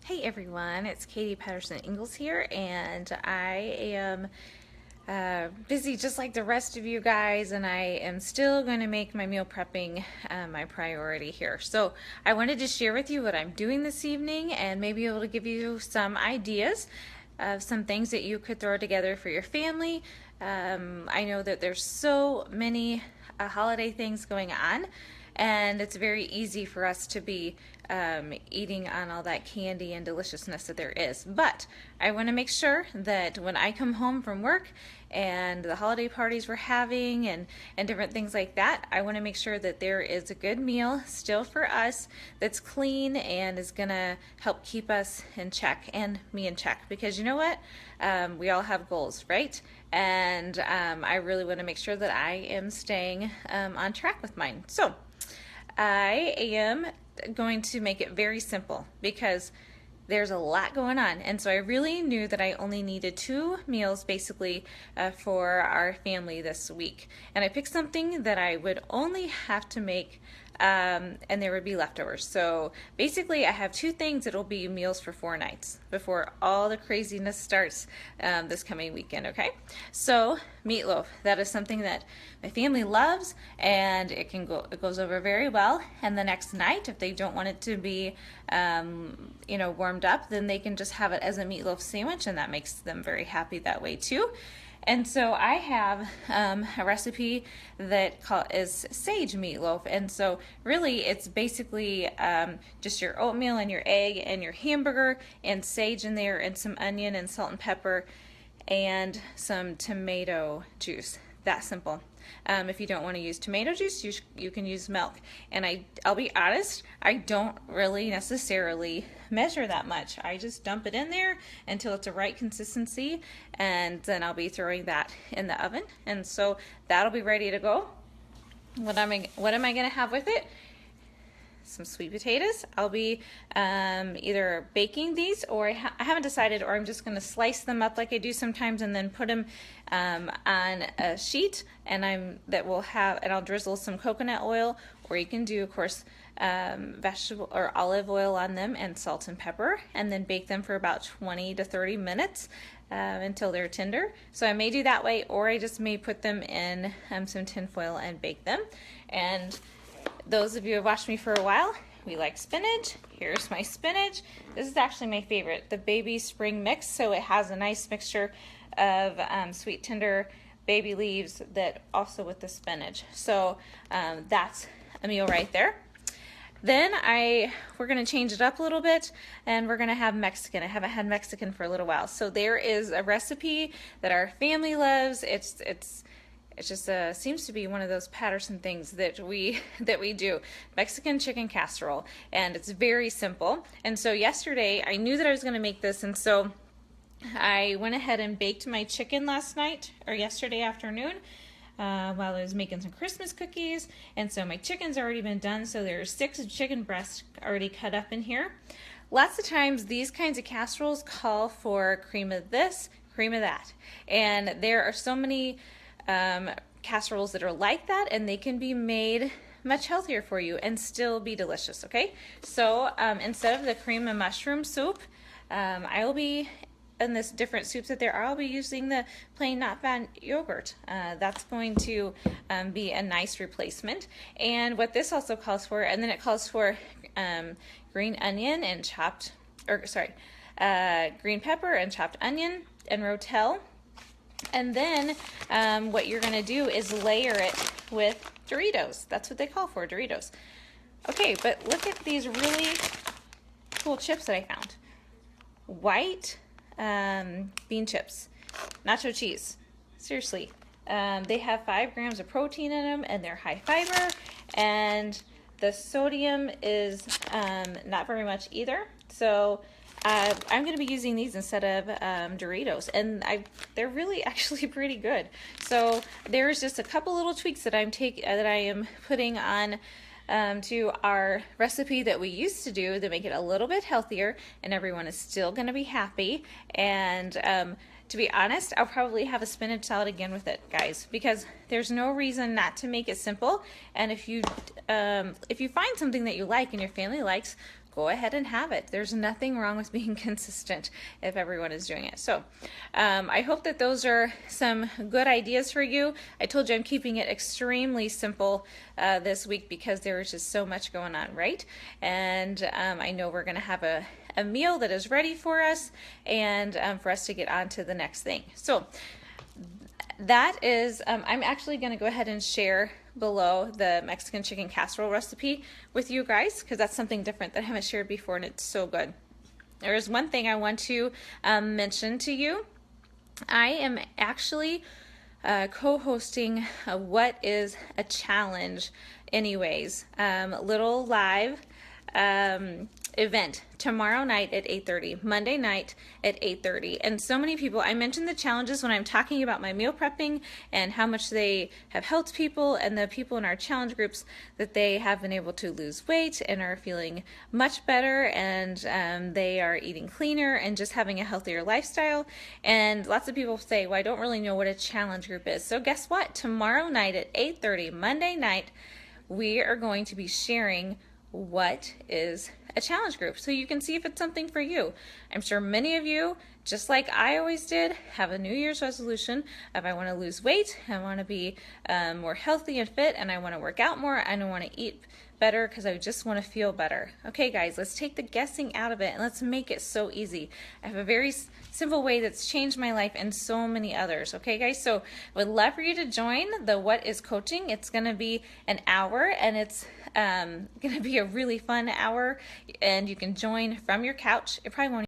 Hey everyone, it's Katie Patterson Ingalls here, and I am busy just like the rest of you guys, and I am still going to make my meal prepping my priority here. So I wanted to share with you what I'm doing this evening and maybe able to give you some ideas of some things that you could throw together for your family. I know that there's so many holiday things going on, and it's very easy for us to be eating on all that candy and deliciousness that there is. But I want to make sure that when I come home from work and the holiday parties we're having and different things like that, I want to make sure that there is a good meal still for us that's clean and is going to help keep us in check and me in check. Because you know what? We all have goals, right? And I really want to make sure that I am staying on track with mine. So I am going to make it very simple because there's a lot going on, and so I really knew that I only needed 2 meals basically for our family this week, and I picked something that I would only have to make and there would be leftovers. So basically I have 2 things that'll be meals for 4 nights before all the craziness starts this coming weekend. Okay, so meatloaf, that is something that my family loves, and it goes over very well. And the next night, if they don't want it to be warmed up, then they can just have it as a meatloaf sandwich, and that makes them very happy that way too. And so I have a recipe that is sage meatloaf, and so really it's basically just your oatmeal and your egg and your hamburger and sage in there and some onion and salt and pepper and some tomato juice. That simple. If you don't want to use tomato juice, you can use milk. And I'll be honest, I don't really necessarily measure that much. I just dump it in there until it's the right consistency, and then I'll be throwing that in the oven. And so that'll be ready to go. What am I going to have with it? Some sweet potatoes. I'll be either baking these, or I haven't decided, or I'm just going to slice them up like I do sometimes and then put them on a sheet, and I'll drizzle some coconut oil, or you can do, of course, vegetable or olive oil on them and salt and pepper, and then bake them for about 20 to 30 minutes until they're tender. So I may do that way, or I just may put them in some tin foil and bake them. And those of you who have watched me for a while, we like spinach. Here's my spinach. This is actually my favorite, the baby spring mix. So it has a nice mixture of sweet, tender baby leaves that also with the spinach. So that's a meal right there. Then we're going to change it up a little bit, and we're going to have Mexican. I haven't had Mexican for a little while. So there is a recipe that our family loves. It just seems to be one of those Patterson things that we do, Mexican chicken casserole, and it's very simple. And so yesterday I knew that I was going to make this, and so I went ahead and baked my chicken yesterday afternoon while I was making some Christmas cookies. And so my chicken's already been done, so there's 6 chicken breasts already cut up in here. Lots of times these kinds of casseroles call for cream of this, cream of that, and there are so many casseroles that are like that, and they can be made much healthier for you and still be delicious. Okay, so instead of the cream and mushroom soup, I will be in this different soups that there are. I'll be using the plain not fat yogurt. That's going to be a nice replacement. And what this also calls for, and then it calls for green onion and green pepper and chopped onion and rotel. And then what you're going to do is layer it with Doritos. That's what they call for, Doritos. Okay, but look at these really cool chips that I found. White bean chips, nacho cheese. Seriously, they have 5 grams of protein in them, and they're high fiber, and the sodium is not very much either. So I'm going to be using these instead of Doritos, and they're really actually pretty good. So there's just a couple little tweaks that I am putting on to our recipe that we used to do to make it a little bit healthier, and everyone is still going to be happy. And to be honest, I'll probably have a spinach salad again with it, guys, because there's no reason not to make it simple. And if you find something that you like and your family likes, go ahead and have it. There's nothing wrong with being consistent if everyone is doing it. So I hope that those are some good ideas for you. I told you I'm keeping it extremely simple this week because there is just so much going on, right? And I know we're going to have a meal that is ready for us and for us to get on to the next thing. So that is, I'm actually going to go ahead and share below the Mexican chicken casserole recipe with you guys because that's something different that I haven't shared before and it's so good. There is one thing I want to mention to you. I am actually co-hosting What is a Challenge anyways, little live event tomorrow night at 8:30, Monday night at 8:30. And so many people, I mentioned the challenges when I'm talking about my meal prepping and how much they have helped people, and the people in our challenge groups that they have been able to lose weight and are feeling much better, and they are eating cleaner and just having a healthier lifestyle. And lots of people say, well, I don't really know what a challenge group is. So guess what? Tomorrow night at 8:30, Monday night, we are going to be sharing what is a challenge group so you can see if it's something for you. I'm sure many of you, just like I always did, have a New Year's resolution of I want to lose weight, I want to be more healthy and fit, and I want to work out more, and I want to eat better because I just want to feel better. Okay guys, let's take the guessing out of it and let's make it so easy. I have a very simple way that's changed my life and so many others. Okay guys, so I would love for you to join the What is Coaching. It's going to be an hour and it's going to be a really fun hour, and you can join from your couch. It probably won't